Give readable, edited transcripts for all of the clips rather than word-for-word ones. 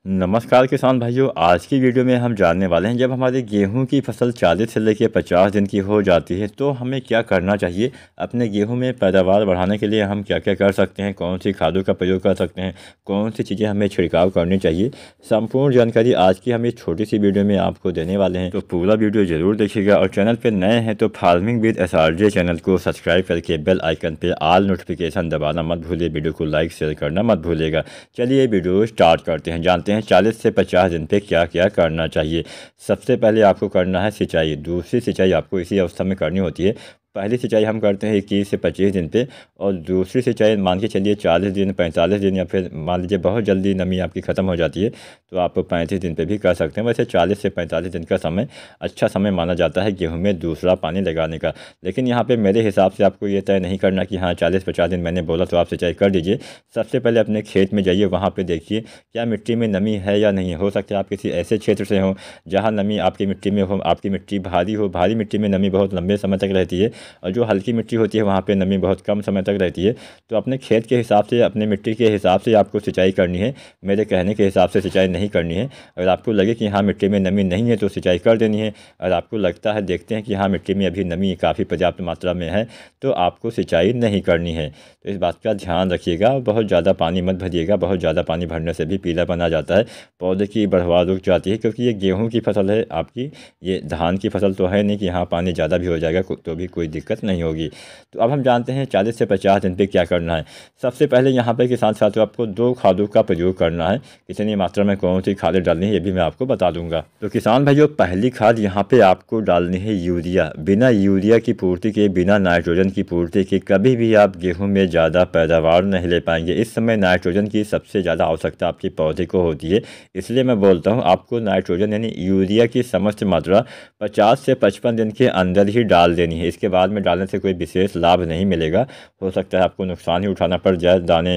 नमस्कार किसान भाइयों। आज की वीडियो में हम जानने वाले हैं जब हमारी गेहूं की फसल 40 से लेकर 50 दिन की हो जाती है तो हमें क्या करना चाहिए। अपने गेहूं में पैदावार बढ़ाने के लिए हम क्या क्या कर सकते हैं, कौन सी खादों का प्रयोग कर सकते हैं, कौन सी चीज़ें हमें छिड़काव करनी चाहिए। संपूर्ण जानकारी आज की हम इस छोटी सी वीडियो में आपको देने वाले हैं, तो पूरा वीडियो ज़रूर देखिएगा। और चैनल पर नए हैं तो फार्मिंग विद SRJ चैनल को सब्सक्राइब करके बेल आइकन पर ऑल नोटिफिकेशन दबाना मत भूलिए। वीडियो को लाइक शेयर करना मत भूलिएगा। चलिए वीडियो स्टार्ट करते हैं, जानते हैं 40 से 50 दिन पे क्या क्या करना चाहिए। सबसे पहले आपको करना है सिंचाई। दूसरी सिंचाई आपको इसी अवस्था में करनी होती है। पहली सिंचाई हम करते हैं 21 से 25 दिन पे, और दूसरी सिंचाई मान के चलिए 40 दिन 45 दिन, या फिर मान लीजिए बहुत जल्दी नमी आपकी ख़त्म हो जाती है तो आप 35 दिन पे भी कर सकते हैं। वैसे 40 से 45 दिन का समय अच्छा समय माना जाता है गेहूं में दूसरा पानी लगाने का। लेकिन यहाँ पे मेरे हिसाब से आपको ये तय नहीं करना कि हाँ 40-50 दिन मैंने बोला तो आप सिंचाई कर दीजिए। सबसे पहले अपने खेत में जाइए, वहाँ पर देखिए क्या मिट्टी में नमी है या नहीं। हो सकता है आप किसी ऐसे क्षेत्र से हों जहाँ नमी आपकी मिट्टी में हो, आपकी मिट्टी भारी हो। भारी मिट्टी में नमी बहुत लंबे समय तक रहती है, और जो हल्की मिट्टी होती है वहाँ पे नमी बहुत कम समय तक रहती है। तो अपने खेत के हिसाब से, अपने मिट्टी के हिसाब से आपको सिंचाई करनी है। मेरे कहने के हिसाब से सिंचाई नहीं करनी है। अगर आपको लगे कि हाँ मिट्टी में नमी नहीं है तो सिंचाई कर देनी है। अगर आपको लगता है, देखते हैं कि हाँ मिट्टी में अभी नमी काफ़ी पर्याप्त मात्रा में है, तो आपको सिंचाई नहीं करनी है। तो इस बात का ध्यान रखिएगा। बहुत ज़्यादा पानी मत भरिएगा। बहुत ज़्यादा पानी भरने से भी पीलापन आ जाता है, पौधे की बढ़वार रुक जाती है। क्योंकि ये गेहूं की फसल है आपकी, ये धान की फसल तो है नहीं कि हाँ पानी ज़्यादा भी हो जाएगा तो भी कोई दिक्कत नहीं होगी। तो अब हम जानते हैं 40 से 50 दिन पे क्या करना है। सबसे पहले यहाँ पे किसान साथियों आपको 2 खादों का प्रयोग करना है। कितनी मात्रा में कौन सी खादें डालनी है ये भी मैं आपको बता दूंगा। तो किसान भाइयों, पहली खाद यहाँ पे आपको डालनी है यूरिया। बिना यूरिया की पूर्ति के, बिना नाइट्रोजन की पूर्ति के कभी भी आप गेहूँ में ज़्यादा पैदावार नहीं ले पाएंगे। इस समय नाइट्रोजन की सबसे ज़्यादा आवश्यकता आपके पौधे को होती है, इसलिए मैं बोलता हूँ आपको नाइट्रोजन यानी यूरिया की समस्त मात्रा 50 से 55 दिन के अंदर ही डाल देनी है। इसके बाद में डालने से कोई विशेष लाभ नहीं मिलेगा। हो सकता है आपको नुकसान ही उठाना पड़ जाए। दाने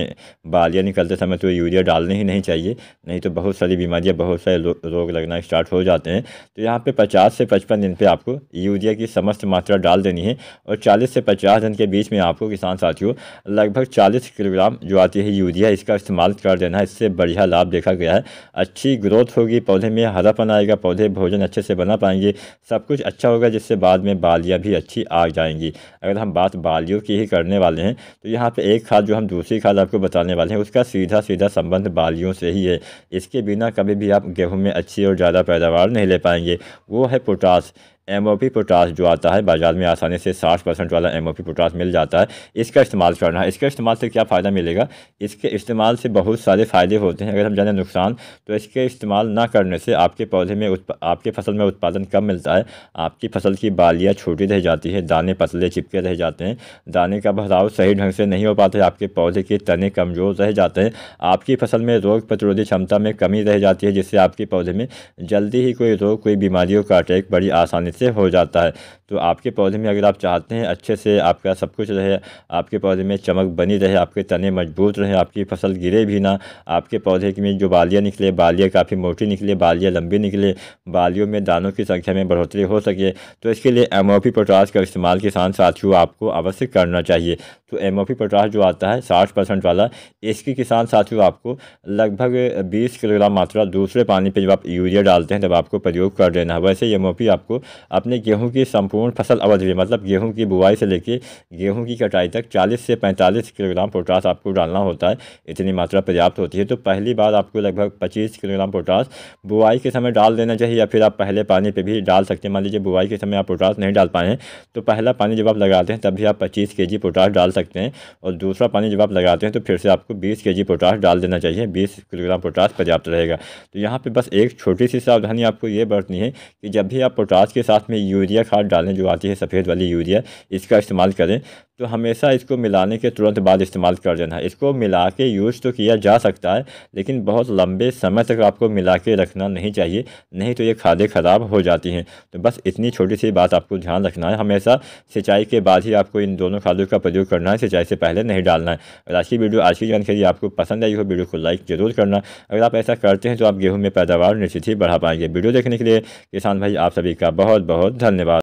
बालियाँ निकलते समय तो यूरिया डालनी ही नहीं चाहिए, नहीं तो बहुत सारी बीमारियाँ, बहुत सारे रोग लगना स्टार्ट हो जाते हैं। तो यहाँ पे 50 से 55 दिन पे आपको यूरिया की समस्त मात्रा डाल देनी है। और 40 से 50 दिन के बीच में आपको किसान साथियों लगभग 40 किलोग्राम जो आती है यूरिया, इसका इस्तेमाल कर देना है। इससे बढ़िया लाभ देखा गया है। अच्छी ग्रोथ होगी, पौधे में हरापन आएगा, पौधे भोजन अच्छे से बना पाएंगे, सब कुछ अच्छा होगा, जिससे बाद में बालियाँ भी अच्छी आ जाएंगी। अगर हम बात बालियों की ही करने वाले हैं तो यहाँ पे एक खाद जो हम दूसरी खाद आपको बताने वाले हैं उसका सीधा सीधा संबंध बालियों से ही है। इसके बिना कभी भी आप गेहूं में अच्छी और ज़्यादा पैदावार नहीं ले पाएंगे। वो है पोटास। MOP पोटास जो आता है बाज़ार में आसानी से 60% वाला MOP पोटास मिल जाता है। इसका इस्तेमाल करना है। इसके इस्तेमाल से क्या फ़ायदा मिलेगा? इसके इस्तेमाल से बहुत सारे फ़ायदे होते हैं। अगर हम जानें नुकसान, तो इसके इस्तेमाल ना करने से आपके पौधे में आपके फसल में उत्पादन कम मिलता है। आपकी फसल की बालियाँ छोटी रह जाती है, दाने पतले चिपके रह जाते हैं, दाने का भराव सही ढंग से नहीं हो पाता है, आपके पौधे के तने कमज़ोर रह जाते हैं, आपकी फसल में रोग प्रतिरोधी क्षमता में कमी रह जाती है, जिससे आपके पौधे में जल्दी ही कोई रोग, कोई बीमारियों का अटैक बड़ी आसानी से हो जाता है। तो आपके पौधे में अगर आप चाहते हैं अच्छे से आपका सब कुछ रहे, आपके पौधे में चमक बनी रहे, आपके तने मजबूत रहे, आपकी फसल गिरे भी ना, आपके पौधे में जो बालियाँ निकले, बालियाँ काफ़ी मोटी निकले, बालियाँ लंबी निकले, बालियों में दानों की संख्या में बढ़ोतरी हो सके, तो इसके लिए MOP पोटास का इस्तेमाल किसान साथियों आपको अवश्य करना चाहिए। तो MOP पोटास जो आता है 60% वाला, इसकी किसान साथियों आपको लगभग 20 किलोग्राम मात्रा दूसरे पानी पे जब आप यूरिया डालते हैं तब आपको प्रयोग कर देना है। वैसे MOP आपको अपने गेहूं की संपूर्ण फसल अवधि में, मतलब गेहूं की बुआई से लेकर गेहूं की कटाई तक 40 से 45 किलोग्राम पोटास आपको डालना होता है। इतनी मात्रा पर्याप्त होती है। तो पहली बार आपको लगभग 25 किलोग्राम पोटास बुआई के समय डाल देना चाहिए, या फिर आप पहले पानी पे भी डाल सकते हैं। मान लीजिए बुआई के समय आप पोटास नहीं डाल पाए हैं तो पहला पानी जब आप लगाते हैं तब भी आप 25 kg पोटास डाल सकते हैं, और दूसरा पानी जब आप लगाते हैं तो फिर से आपको 20 kg पोटास डाल देना चाहिए। 20 किलोग्राम पोटास पर्याप्त रहेगा। तो यहाँ पे बस एक छोटी सी सावधानी आपको ये बरतनी है कि जब भी आप पोटास के साथ में यूरिया खाद डालें, जो आती है सफ़ेद वाली यूरिया, इसका इस्तेमाल करें तो हमेशा इसको मिलाने के तुरंत बाद इस्तेमाल कर देना है। इसको मिला के यूज़ तो किया जा सकता है, लेकिन बहुत लंबे समय तक आपको मिला के रखना नहीं चाहिए, नहीं तो ये खादें ख़राब हो जाती हैं। तो बस इतनी छोटी सी बात आपको ध्यान रखना है। हमेशा सिंचाई के बाद ही आपको इन दोनों खादों का प्रयोग करना है, सिंचाई से पहले नहीं डालना है। अगर आज की जानकारी आपको पसंद आई हो, वीडियो को लाइक ज़रूर करना। अगर आप ऐसा करते हैं तो आप गेहूँ में पैदावार निश्चित ही बढ़ा पाएंगे। वीडियो देखने के लिए किसान भाई आप सभी का बहुत बहुत धन्यवाद।